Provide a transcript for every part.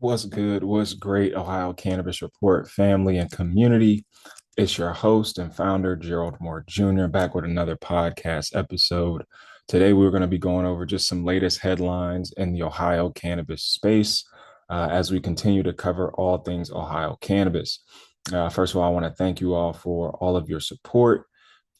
What's good? What's great, Ohio Cannabis Report family and community? It's your host and founder, Gerald Moore Jr., back with another podcast episode. Today, we're going to be going over just some latest headlines in the Ohio cannabis space as we continue to cover all things Ohio cannabis. First of all, I want to thank you all for all of your support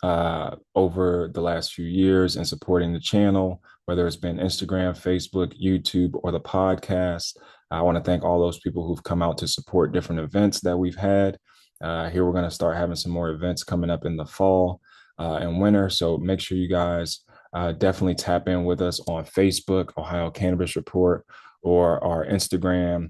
over the last few years and supporting the channel, whether it's been Instagram, Facebook, YouTube, or the podcast. I want to thank all those people who've come out to support different events that we've had. Here we're going to start having some more events coming up in the fall and winter. So make sure you guys definitely tap in with us on Facebook, Ohio Cannabis Report, or our Instagram.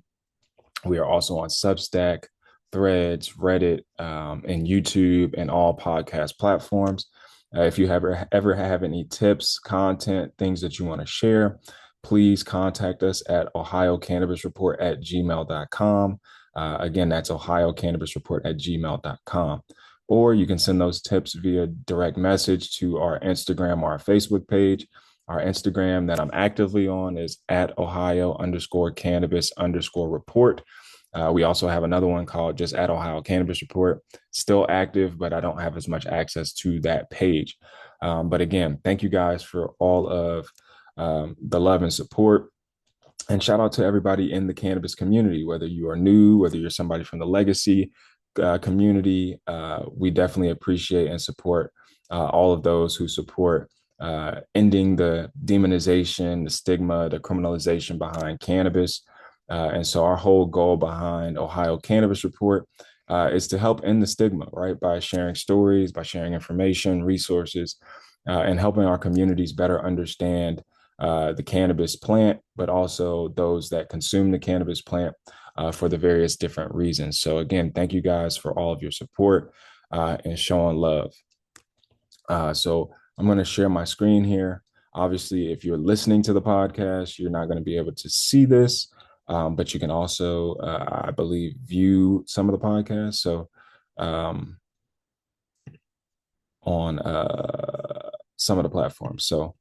We are also on Substack, Threads, Reddit, and YouTube, and all podcast platforms. If you ever have any tips, content, things that you want to share, please contact us at ohiocannabisreport@gmail.com. Again, that's ohiocannabisreport@gmail.com. Or you can send those tips via direct message to our Instagram or our Facebook page. Our Instagram that I'm actively on is at Ohio_cannabis_report. We also have another one called just at Ohio Cannabis Report, still active, but I don't have as much access to that page. But again, thank you guys for all of the love and support. And shout out to everybody in the cannabis community, whether you are new, whether you're somebody from the legacy community. We definitely appreciate and support all of those who support ending the demonization, the stigma, the criminalization behind cannabis. And so our whole goal behind Ohio Cannabis Report is to help end the stigma, right? By sharing stories, by sharing information, resources, and helping our communities better understand the cannabis plant, but also those that consume the cannabis plant for the various different reasons. So again, thank you guys for all of your support and showing love. So I'm going to share my screen here. Obviously, if you're listening to the podcast, you're not going to be able to see this. But you can also, I believe, view some of the podcasts. So on some of the platforms. So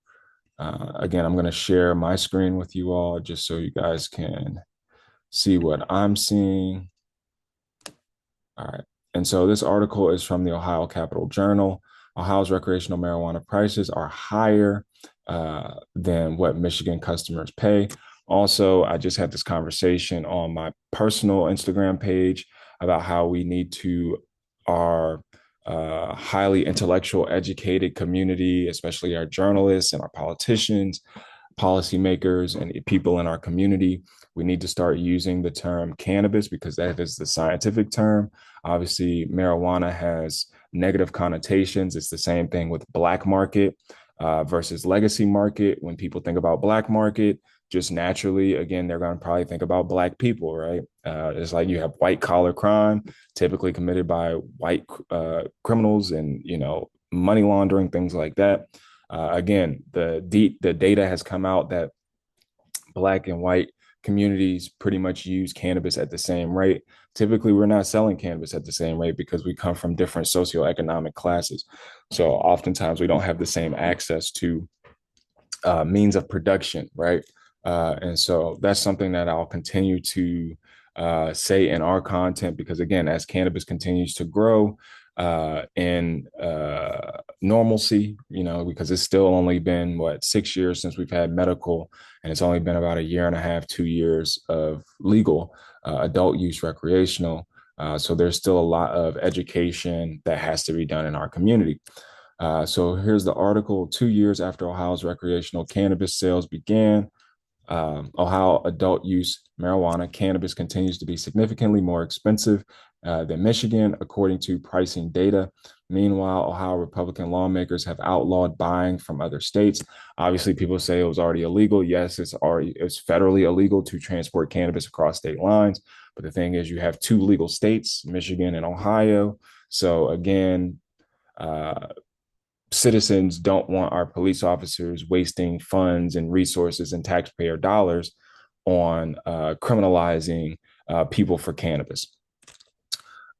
again, I'm going to share my screen with you all just so you guys can see what I'm seeing. All right. And so this article is from the Ohio Capital Journal. Ohio's recreational marijuana prices are higher than what Michigan customers pay. Also, I just had this conversation on my personal Instagram page about how we need to our highly intellectual, educated community, especially our journalists and our politicians, policymakers, and people in our community. We need to start using the term cannabis because that is the scientific term. Obviously, marijuana has negative connotations. It's the same thing with black market versus legacy market. When people think about black market, just naturally, again, they're going to probably think about black people, right? It's like you have white collar crime, typically committed by white criminals and, money laundering, things like that. Again, the data has come out that black and white communities pretty much use cannabis at the same rate. Typically, we're not selling cannabis at the same rate because we come from different socioeconomic classes. So oftentimes we don't have the same access to means of production, right? And so that's something that I'll continue to say in our content, because again, as cannabis continues to grow in normalcy, because it's still only been 6 years since we've had medical, and it's only been about a year and a half, 2 years of legal adult use recreational. So there's still a lot of education that has to be done in our community. So here's the article. 2 years after Ohio's recreational cannabis sales began, Ohio adult use marijuana cannabis continues to be significantly more expensive than Michigan, according to pricing data. Meanwhile, Ohio Republican lawmakers have outlawed buying from other states. Obviously, people say it was already illegal. Yes, it's federally illegal to transport cannabis across state lines. But the thing is, you have two legal states, Michigan and Ohio. So again, citizens don't want our police officers wasting funds and resources and taxpayer dollars on criminalizing people for cannabis.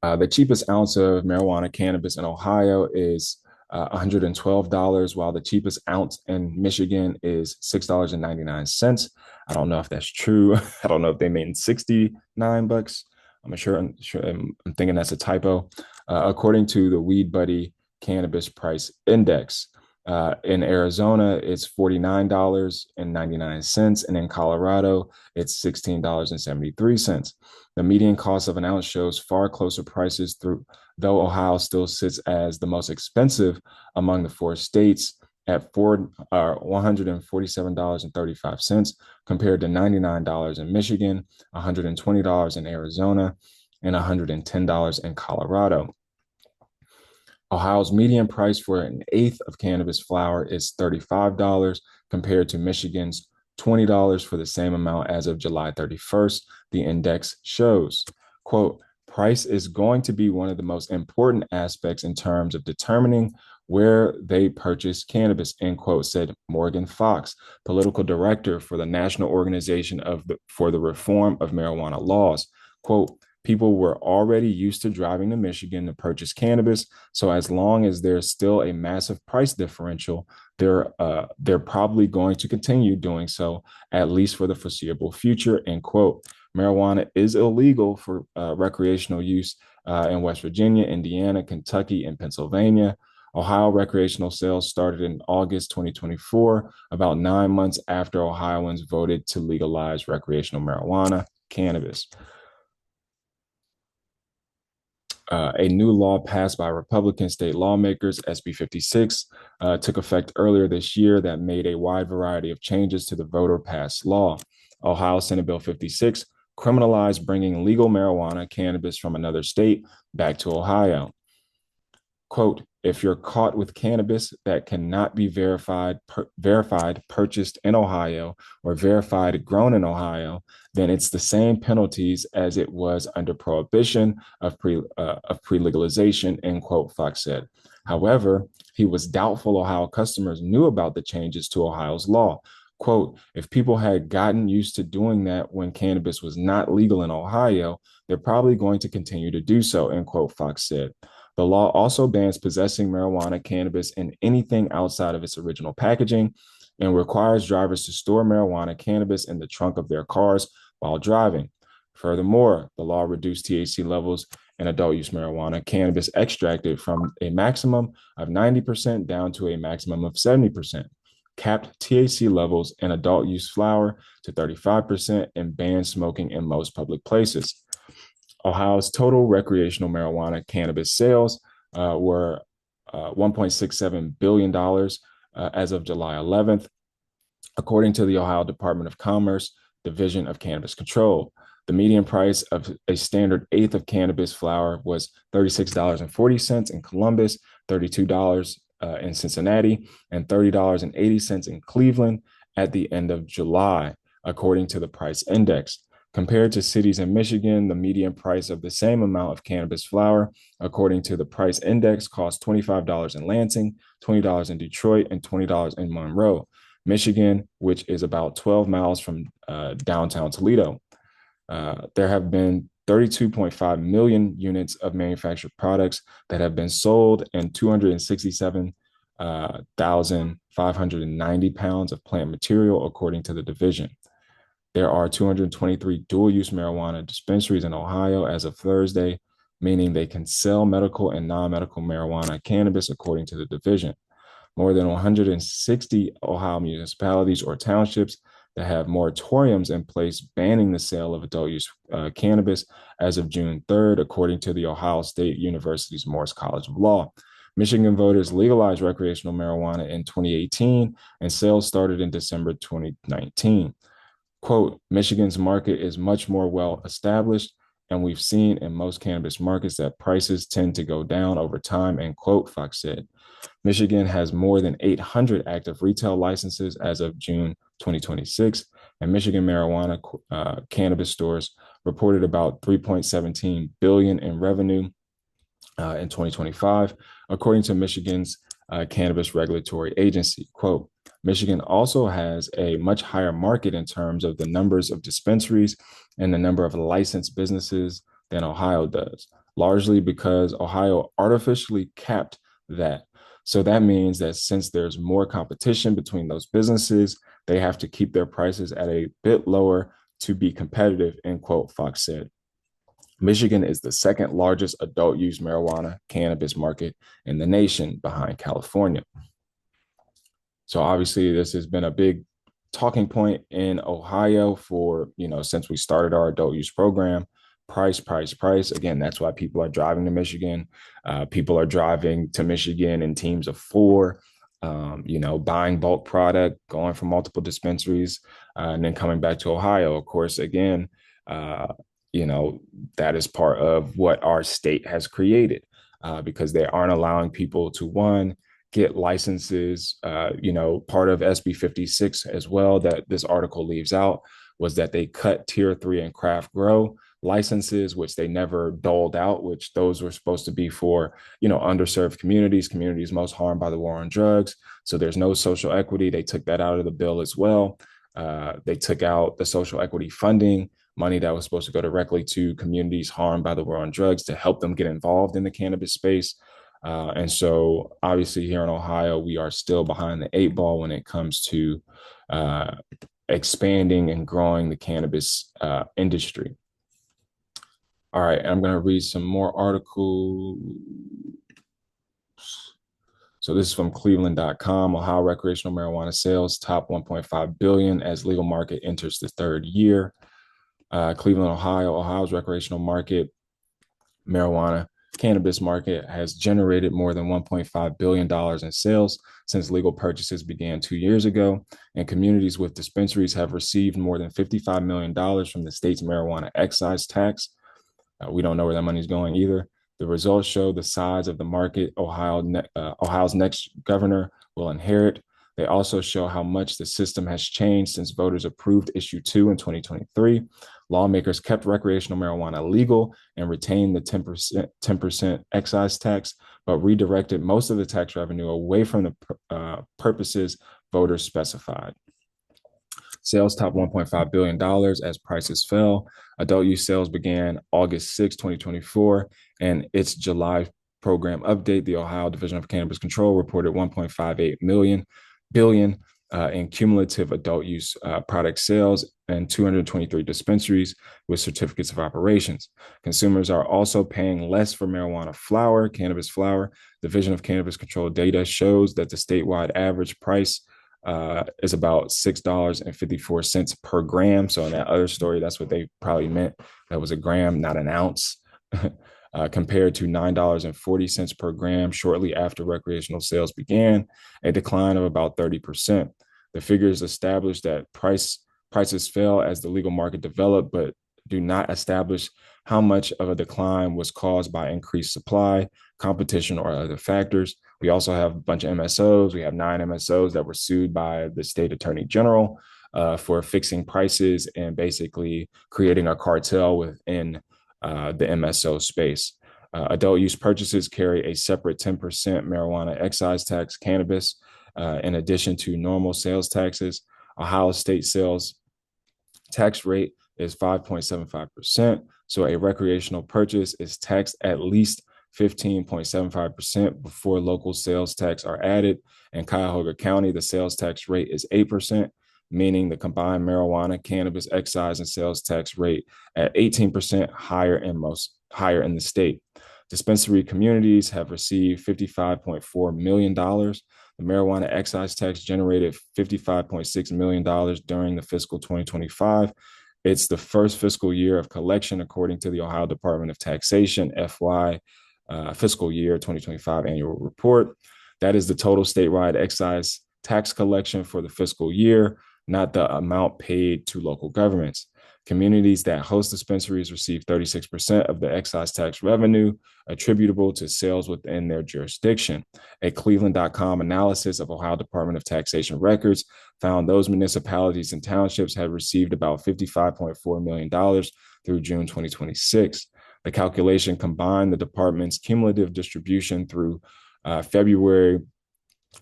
The cheapest ounce of marijuana cannabis in Ohio is $112, while the cheapest ounce in Michigan is $6.99. I don't know if that's true. I don't know if they mean $69. I'm thinking that's a typo. According to the Weed Buddy Cannabis Price Index, in Arizona, it's $49.99. And in Colorado, it's $16.73. The median cost of an ounce shows far closer prices though Ohio still sits as the most expensive among the four states at $147.35 compared to $99 in Michigan, $120 in Arizona, and $110 in Colorado. Ohio's median price for an eighth of cannabis flower is $35 compared to Michigan's $20 for the same amount as of July 31st, the index shows. Quote, price is going to be one of the most important aspects in terms of determining where they purchase cannabis, end quote, said Morgan Fox, political director for the National Organization for the Reform of Marijuana Laws. Quote, people were already used to driving to Michigan to purchase cannabis, so as long as there's still a massive price differential, they're probably going to continue doing so, at least for the foreseeable future, end quote. Marijuana is illegal for recreational use in West Virginia, Indiana, Kentucky, and Pennsylvania. Ohio recreational sales started in August 2024, about 9 months after Ohioans voted to legalize recreational marijuana, cannabis. A new law passed by Republican state lawmakers, SB 56, took effect earlier this year that made a wide variety of changes to the voter-passed law. Ohio Senate Bill 56 criminalized bringing legal marijuana, cannabis from another state back to Ohio. Quote, if you're caught with cannabis that cannot be verified, purchased in Ohio, or verified grown in Ohio, then it's the same penalties as it was under prohibition of pre-legalization, end quote, Fox said. However, he was doubtful Ohio customers knew about the changes to Ohio's law. Quote, if people had gotten used to doing that when cannabis was not legal in Ohio, they're probably going to continue to do so, end quote, Fox said. The law also bans possessing marijuana, cannabis, and anything outside of its original packaging and requires drivers to store marijuana, cannabis in the trunk of their cars while driving. Furthermore, the law reduced THC levels in adult use marijuana, cannabis extracted from a maximum of 90% down to a maximum of 70%, capped THC levels in adult use flower to 35%, and banned smoking in most public places. Ohio's total recreational marijuana cannabis sales were $1.67 billion as of July 11th, according to the Ohio Department of Commerce, Division of Cannabis Control. The median price of a standard eighth of cannabis flower was $36.40 in Columbus, $32 in Cincinnati, and $30.80 in Cleveland at the end of July, according to the price index. Compared to cities in Michigan, the median price of the same amount of cannabis flower, according to the price index, cost $25 in Lansing, $20 in Detroit, and $20 in Monroe, Michigan, which is about 12 miles from downtown Toledo. There have been 32.5 million units of manufactured products that have been sold and 267,590 pounds of plant material, according to the division. There are 223 dual-use marijuana dispensaries in Ohio as of Thursday, meaning they can sell medical and non-medical marijuana cannabis, according to the division. More than 160 Ohio municipalities or townships that have moratoriums in place banning the sale of adult-use cannabis as of June 3rd, according to the Ohio State University's Morris College of Law. Michigan voters legalized recreational marijuana in 2018, and sales started in December 2019. Quote, Michigan's market is much more well established, and we've seen in most cannabis markets that prices tend to go down over time, end quote, Fox said. Michigan has more than 800 active retail licenses as of June 2026, and Michigan marijuana cannabis stores reported about $3.17 billion in revenue in 2025, according to Michigan's cannabis regulatory agency. Quote, Michigan also has a much higher market in terms of the numbers of dispensaries and the number of licensed businesses than Ohio does, largely because Ohio artificially capped that. So that means that since there's more competition between those businesses, They have to keep their prices at a bit lower to be competitive, end quote, Fox said. Michigan is the second largest adult use marijuana cannabis market in the nation behind California. So obviously this has been a big talking point in Ohio for, since we started our adult use program. Price, price, price. Again, that's why people are driving to Michigan. People are driving to Michigan in teams of four, buying bulk product, going from multiple dispensaries, and then coming back to Ohio. Of course, again, that is part of what our state has created, because they aren't allowing people to, one, get licenses. Part of SB 56 as well that this article leaves out was that they cut tier 3 and craft grow licenses, which they never doled out, which those were supposed to be for, underserved communities most harmed by the war on drugs. So there's no social equity. They took that out of the bill as well. They took out the social equity funding, money that was supposed to go directly to communities harmed by the war on drugs to help them get involved in the cannabis space. And so obviously here in Ohio, we are still behind the 8 ball when it comes to expanding and growing the cannabis industry. All right, I'm going to read some more articles. So this is from cleveland.com. Ohio recreational marijuana sales top 1.5 billion as legal market enters the third year. Cleveland, Ohio. Ohio's recreational market marijuana cannabis market has generated more than $1.5 billion in sales since legal purchases began 2 years ago, and communities with dispensaries have received more than $55 million from the state's marijuana excise tax. We don't know where that money is going either. The results show the size of the market Ohio's next governor will inherit. They also show how much the system has changed since voters approved Issue 2 in 2023. Lawmakers kept recreational marijuana legal and retained the 10% excise tax, but redirected most of the tax revenue away from the purposes voters specified. Sales topped $1.5 billion as prices fell. Adult use sales began August 6, 2024, and its July program update, the Ohio Division of Cannabis Control reported 1.58 billion in cumulative adult use product sales and 223 dispensaries with certificates of operations. Consumers are also paying less for marijuana flower, cannabis flower. Division of Cannabis Control data shows that the statewide average price is about $6.54 per gram. So in that other story, that's what they probably meant. That was a gram, not an ounce. Compared to $9.40 per gram shortly after recreational sales began, a decline of about 30%. The figures establish that prices fell as the legal market developed, but do not establish how much of a decline was caused by increased supply, competition, or other factors. We also have a bunch of MSOs. We have 9 MSOs that were sued by the state attorney general for fixing prices and basically creating a cartel within the MSO space. Adult use purchases carry a separate 10% marijuana excise tax. Cannabis, in addition to normal sales taxes. Ohio state sales tax rate is 5.75%. So a recreational purchase is taxed at least 15.75% before local sales tax are added. In Cuyahoga County, the sales tax rate is 8%, meaning the combined marijuana, cannabis, excise, and sales tax rate at 18% higher in the state. Dispensary communities have received $55.4 million. The marijuana excise tax generated $55.6 million during the fiscal 2025. It's the first fiscal year of collection, according to the Ohio Department of Taxation, FY fiscal year 2025 annual report. That is the total statewide excise tax collection for the fiscal year, not the amount paid to local governments. Communities that host dispensaries receive 36% of the excise tax revenue attributable to sales within their jurisdiction. A Cleveland.com analysis of Ohio Department of Taxation records found those municipalities and townships had received about $55.4 million through June 2026. The calculation combined the department's cumulative distribution through February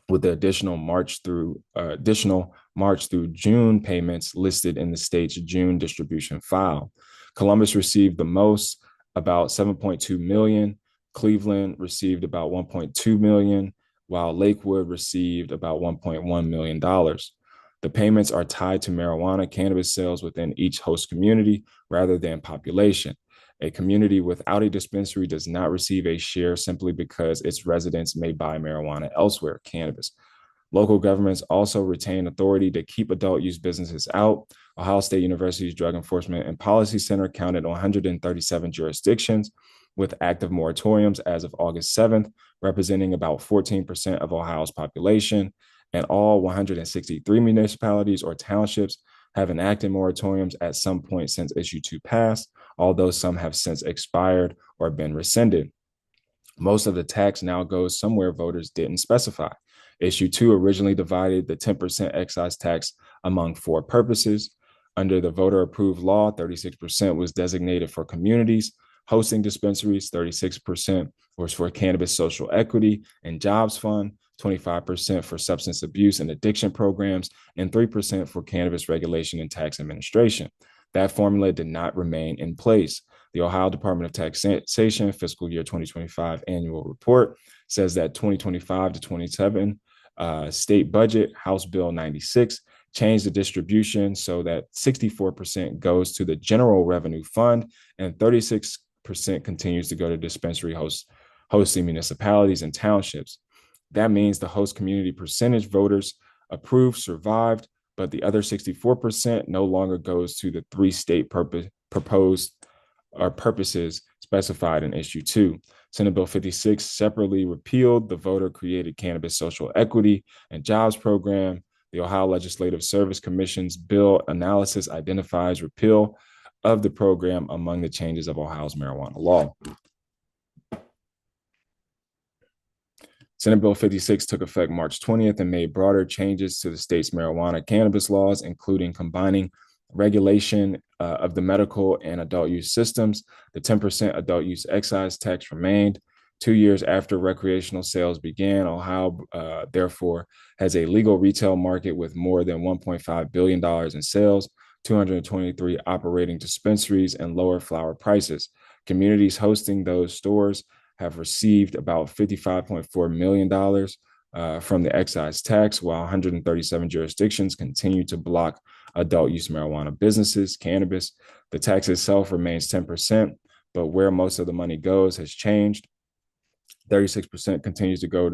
with the additional March through June payments listed in the state's June distribution file. Columbus received the most, about 7.2 million. Cleveland received about 1.2 million, while Lakewood received about $1.1 million. The payments are tied to marijuana cannabis sales within each host community rather than population. A community without a dispensary does not receive a share simply because its residents may buy marijuana elsewhere, cannabis. Local governments also retain authority to keep adult use businesses out. Ohio State University's Drug Enforcement and Policy Center counted 137 jurisdictions with active moratoriums as of August 7th, representing about 14% of Ohio's population. And all 163 municipalities or townships have enacted moratoriums at some point since Issue 2 passed, although some have since expired or been rescinded. Most of the tax now goes somewhere voters didn't specify. Issue 2 originally divided the 10% excise tax among 4 purposes. Under the voter-approved law, 36% was designated for communities hosting dispensaries, 36% was for cannabis social equity and jobs fund, 25% for substance abuse and addiction programs, and 3% for cannabis regulation and tax administration. That formula did not remain in place. The Ohio Department of Taxation fiscal year 2025 annual report says that 2025 to 27 state budget, House Bill 96, changed the distribution so that 64% goes to the general revenue fund and 36% continues to go to dispensary hosting municipalities and townships. That means the host community percentage voters approved survived, but the other 64% no longer goes to the 3 state proposed or purposes specified in Issue 2. Senate Bill 56 separately repealed the voter-created Cannabis Social Equity and Jobs Program. The Ohio Legislative Service Commission's bill analysis identifies repeal of the program among the changes of Ohio's marijuana law. Senate Bill 56 took effect March 20th and made broader changes to the state's marijuana cannabis laws, including combining regulation of the medical and adult use systems. The 10% adult use excise tax remained. 2 years after recreational sales began, Ohio, therefore, has a legal retail market with more than $1.5 billion in sales, 223 operating dispensaries, and lower flower prices. Communities hosting those stores have received about $55.4 million from the excise tax, while 137 jurisdictions continue to block adult use marijuana businesses, cannabis. The tax itself remains 10%, but where most of the money goes has changed. 36% continues to go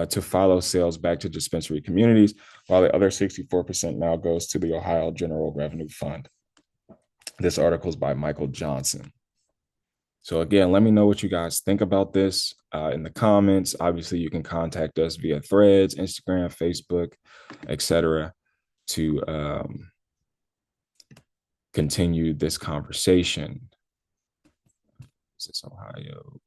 to follow sales back to dispensary communities, while the other 64% now goes to the Ohio General Revenue Fund. This article is by Michael Johnson. So again, let me know what you guys think about this in the comments. Obviously, you can contact us via Threads, Instagram, Facebook, etc. to continue this conversation. Is this Ohio?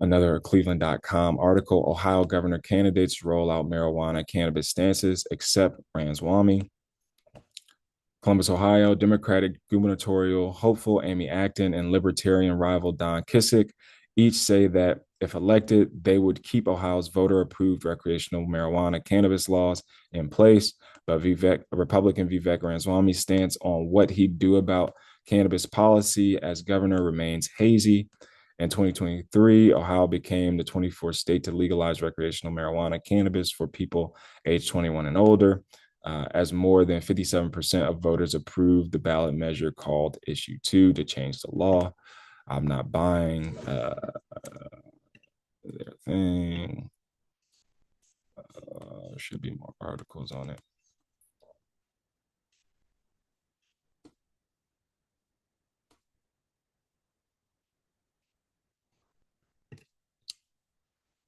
Another Cleveland.com article, Ohio governor candidates roll out marijuana cannabis stances except Ranswamy. Columbus, Ohio, Democratic gubernatorial hopeful Amy Acton and Libertarian rival Don Kissick each say that if elected, they would keep Ohio's voter-approved recreational marijuana cannabis laws in place. But Republican Vivek Ramaswamy's stance on what he'd do about cannabis policy as governor remains hazy. In 2023, Ohio became the 24th state to legalize recreational marijuana cannabis for people age 21 and older, as more than 57% of voters approved the ballot measure called Issue 2 to change the law. I'm not buying their thing. There should be more articles on it.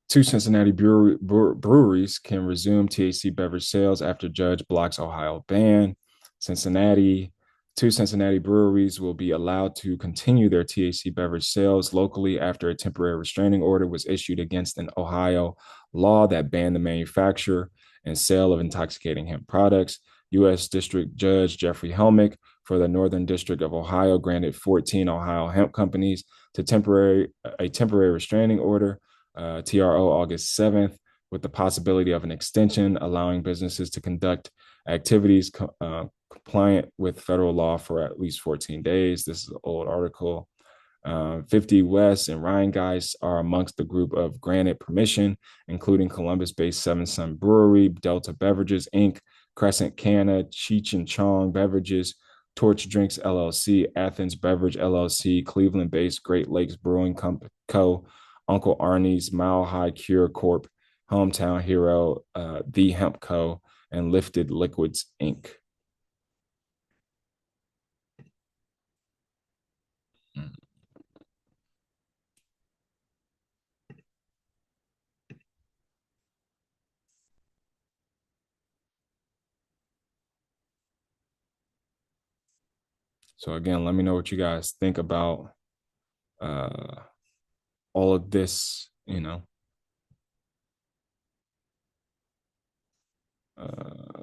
Two Cincinnati breweries can resume THC beverage sales after judge blocks Ohio ban. Two Cincinnati breweries will be allowed to continue their THC beverage sales locally after a temporary restraining order was issued against an Ohio law that banned the manufacture and sale of intoxicating hemp products. U.S. District Judge Jeffrey Helmick for the Northern District of Ohio granted 14 Ohio hemp companies a temporary restraining order, TRO August 7th, with the possibility of an extension, allowing businesses to conduct activities compliant with federal law for at least 14 days. This is an old article. 50 West and Rheingeist are amongst the group of granted permission, including Columbus-based Seven Sun Brewery, Delta Beverages, Inc., Crescent Canna, Cheech and Chong Beverages, Torch Drinks LLC, Athens Beverage LLC, Cleveland-based Great Lakes Brewing Co., Uncle Arnie's, Mile High Cure Corp., Hometown Hero, The Hemp Co., and Lifted Liquids Inc. So again, let me know what you guys think about uh, all of this, Uh,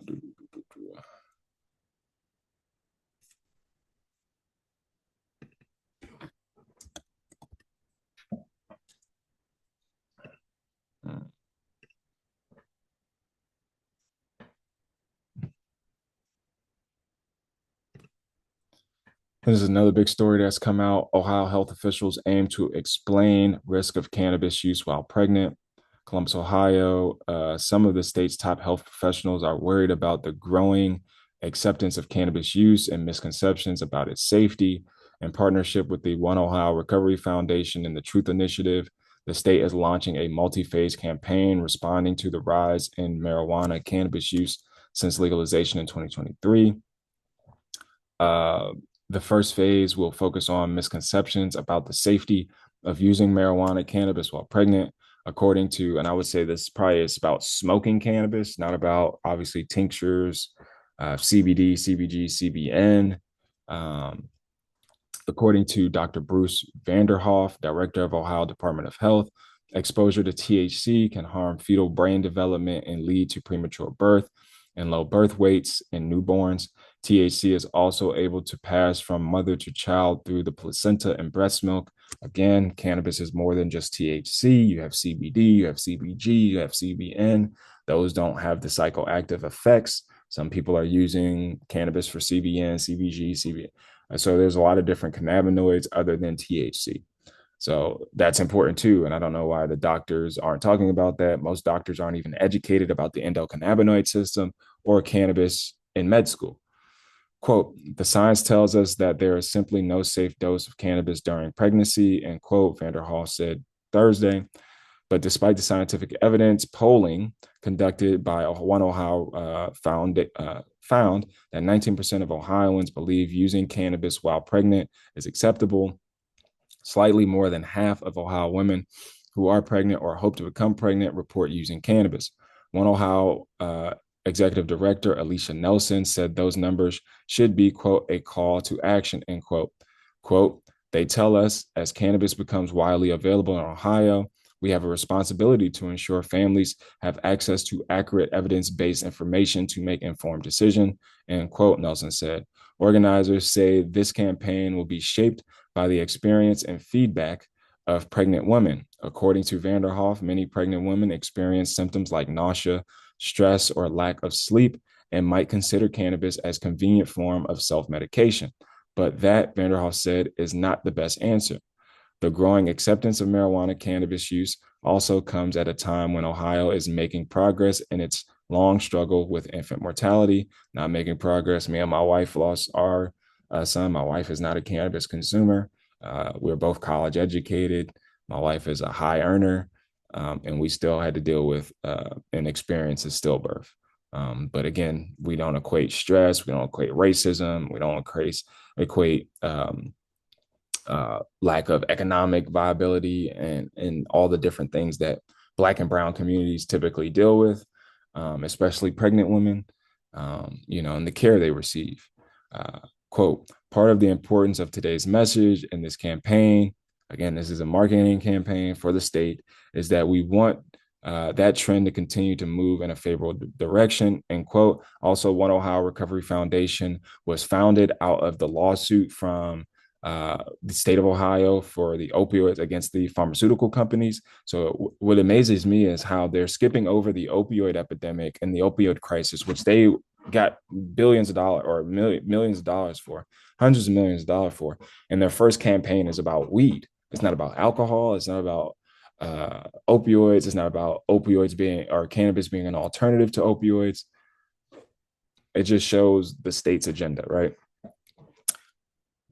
This is another big story that's come out. Ohio health officials aim to explain risk of cannabis use while pregnant. Columbus, Ohio, some of the state's top health professionals are worried about the growing acceptance of cannabis use and misconceptions about its safety. In partnership with the One Ohio Recovery Foundation and the Truth Initiative, the state is launching a multi-phase campaign responding to the rise in marijuana cannabis use since legalization in 2023. Uh, the first phase will focus on misconceptions about the safety of using marijuana cannabis while pregnant, according to, and I would say this probably is about smoking cannabis, not about obviously tinctures, CBD, CBG, CBN. Um, According to Dr. Bruce Vanderhoff, director of Ohio Department of Health, exposure to THC can harm fetal brain development and lead to premature birth and low birth weights in newborns. THC is also able to pass from mother to child through the placenta and breast milk. Again, cannabis is more than just THC. You have CBD, you have CBG, you have CBN. Those don't have the psychoactive effects. Some people are using cannabis for CBN, CBG, CBN. So there's a lot of different cannabinoids other than THC. So that's important too. And I don't know why the doctors aren't talking about that. Most doctors aren't even educated about the endocannabinoid system or cannabis in med school. Quote, the science tells us that there is simply no safe dose of cannabis during pregnancy, end quote, Vanderhall said Thursday. But despite the scientific evidence, polling conducted by One Ohio found that 19% of Ohioans believe using cannabis while pregnant is acceptable. Slightly more than half of Ohio women who are pregnant or hope to become pregnant report using cannabis. One Ohio executive director, Alicia Nelson, said those numbers should be, quote, a call to action, end quote. Quote, they tell us as cannabis becomes widely available in Ohio, we have a responsibility to ensure families have access to accurate evidence-based information to make informed decisions, end quote, Nelson said. Organizers say this campaign will be shaped by the experience and feedback of pregnant women. According to Vanderhoff, many pregnant women experience symptoms like nausea, stress, or lack of sleep and might consider cannabis as a convenient form of self-medication. But that, Vanderhoff said, is not the best answer. The growing acceptance of marijuana cannabis use also comes at a time when Ohio is making progress in its long struggle with infant mortality, not making progress. Me and my wife lost our son. My wife is not a cannabis consumer. We're both college educated. My wife is a high earner, and we still had to deal with an experience of stillbirth. But again, we don't equate stress. We don't equate racism. We don't equate lack of economic viability and all the different things that Black and brown communities typically deal with, especially pregnant women, and the care they receive. Quote, part of the importance of today's message in this campaign, again, this is a marketing campaign for the state, is that we want that trend to continue to move in a favorable direction, end quote. Also, One Ohio Recovery Foundation was founded out of the lawsuit from the state of Ohio for the opioids against the pharmaceutical companies. So what amazes me is how they're skipping over the opioid epidemic and the opioid crisis, which they got billions of dollars or millions of dollars for, hundreds of millions of dollars for. And their first campaign is about weed. It's not about alcohol. It's not about opioids. It's not about opioids being or cannabis being an alternative to opioids. It just shows the state's agenda, right?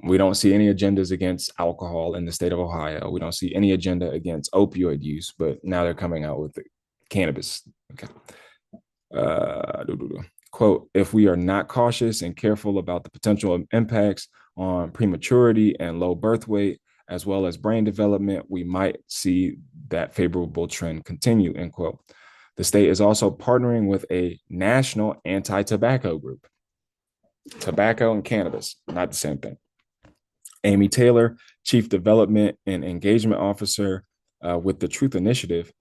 We don't see any agendas against alcohol in the state of Ohio. We don't see any agenda against opioid use, but now they're coming out with cannabis. Okay. Uh, Quote, if we are not cautious and careful about the potential impacts on prematurity and low birth weight, as well as brain development, we might see that favorable trend continue, end quote. The state is also partnering with a national anti-tobacco group. Tobacco and cannabis, not the same thing. Amy Taylor, Chief Development and Engagement Officer with the Truth Initiative,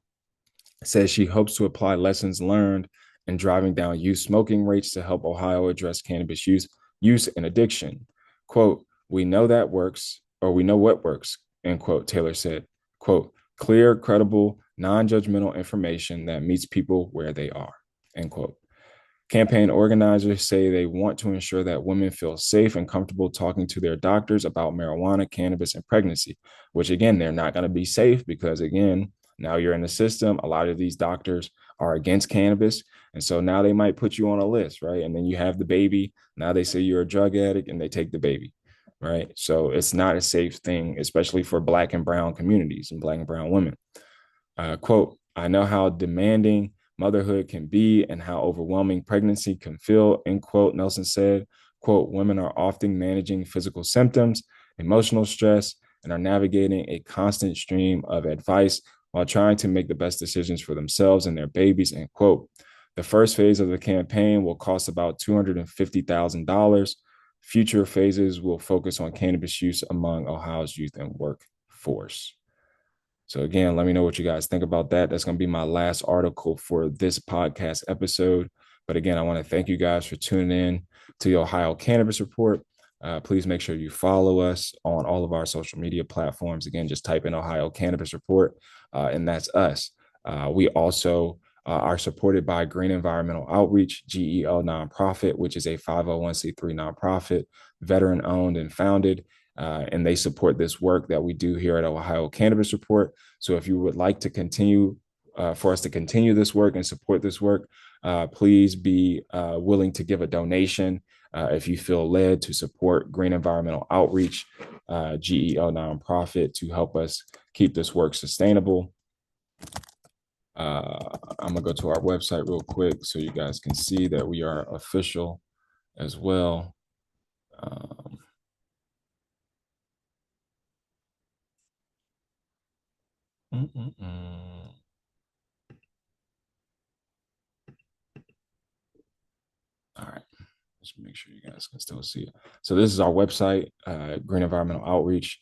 says she hopes to apply lessons learned in driving down youth smoking rates to help Ohio address cannabis use and addiction. Quote, we know that works, or we know what works, end quote, Taylor said. Quote, clear, credible, non-judgmental information that meets people where they are, end quote. Campaign organizers say they want to ensure that women feel safe and comfortable talking to their doctors about marijuana, cannabis, and pregnancy, which again, they're not going to be safe because again, now you're in the system. A lot of these doctors are against cannabis. And so now they might put you on a list, right? And then you have the baby. Now they say you're a drug addict and they take the baby, right? So it's not a safe thing, especially for Black and brown communities and Black and brown women. Quote, I know how demanding motherhood can be and how overwhelming pregnancy can feel, end quote, Nelson said. Quote, women are often managing physical symptoms, emotional stress, and are navigating a constant stream of advice while trying to make the best decisions for themselves and their babies, end quote. The first phase of the campaign will cost about $250,000. Future phases will focus on cannabis use among Ohio's youth and workforce. So again, let me know what you guys think about that. That's going to be my last article for this podcast episode. But again, I want to thank you guys for tuning in to the Ohio Cannabis Report. Please make sure you follow us on all of our social media platforms. Again, just type in Ohio Cannabis Report, and that's us. We also are supported by Green Environmental Outreach, GEO nonprofit, which is a 501c3 nonprofit, veteran owned and founded. And they support this work that we do here at Ohio Cannabis Report. So if you would like to continue for us to continue this work and support this work, please be willing to give a donation if you feel led to support Green Environmental Outreach, GEO nonprofit, to help us keep this work sustainable. I'm gonna go to our website real quick so you guys can see that we are official as well. All right, let's make sure you guys can still see it. So this is our website, Green Environmental Outreach.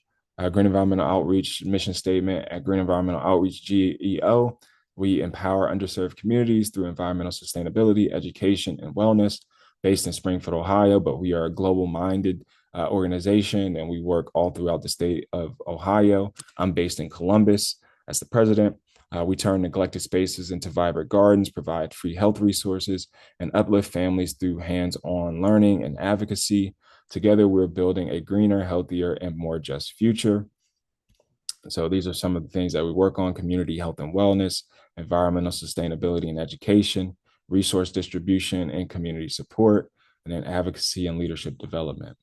Green Environmental Outreach mission statement at Green Environmental Outreach GEO. We empower underserved communities through environmental sustainability, education, and wellness. Based in Springfield, Ohio, but we are a global-minded organization, and we work all throughout the state of Ohio. I'm based in Columbus as the president. We turn neglected spaces into vibrant gardens, provide free health resources, and uplift families through hands-on learning and advocacy. Together, we're building a greener, healthier, and more just future. So these are some of the things that we work on: community health and wellness, environmental sustainability and education, resource distribution and community support, and then advocacy and leadership development.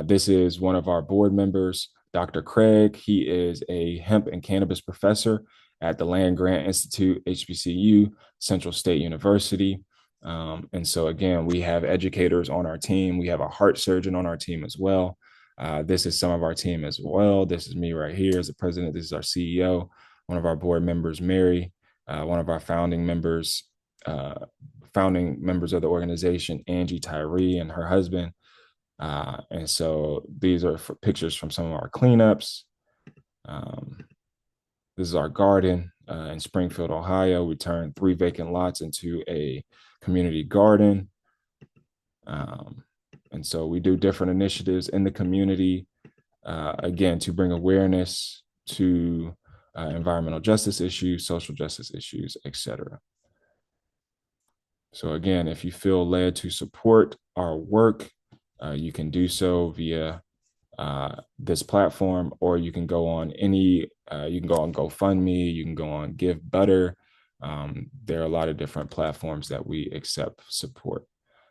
This is one of our board members, Dr. Craig. He is a hemp and cannabis professor at the Land Grant Institute, HBCU, Central State University. And so again, we have educators on our team. We have a heart surgeon on our team as well. This is some of our team as well. This is me right here as the president. This is our CEO. One of our board members, Mary, one of our founding members of the organization, Angie Tyree, and her husband. And so these are pictures from some of our cleanups. This is our garden in Springfield, Ohio. We turned 3 vacant lots into a community garden. And so we do different initiatives in the community, again, to bring awareness to environmental justice issues, social justice issues, etc. So again, if you feel led to support our work, you can do so via this platform, or you can go on you can go on GoFundMe, you can go on Give Butter. There are a lot of different platforms that we accept support.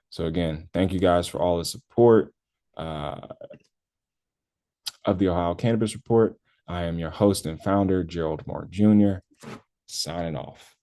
So again, thank you guys for all the support of the Ohio Cannabis Report. I am your host and founder, Gerald Moore Jr., signing off.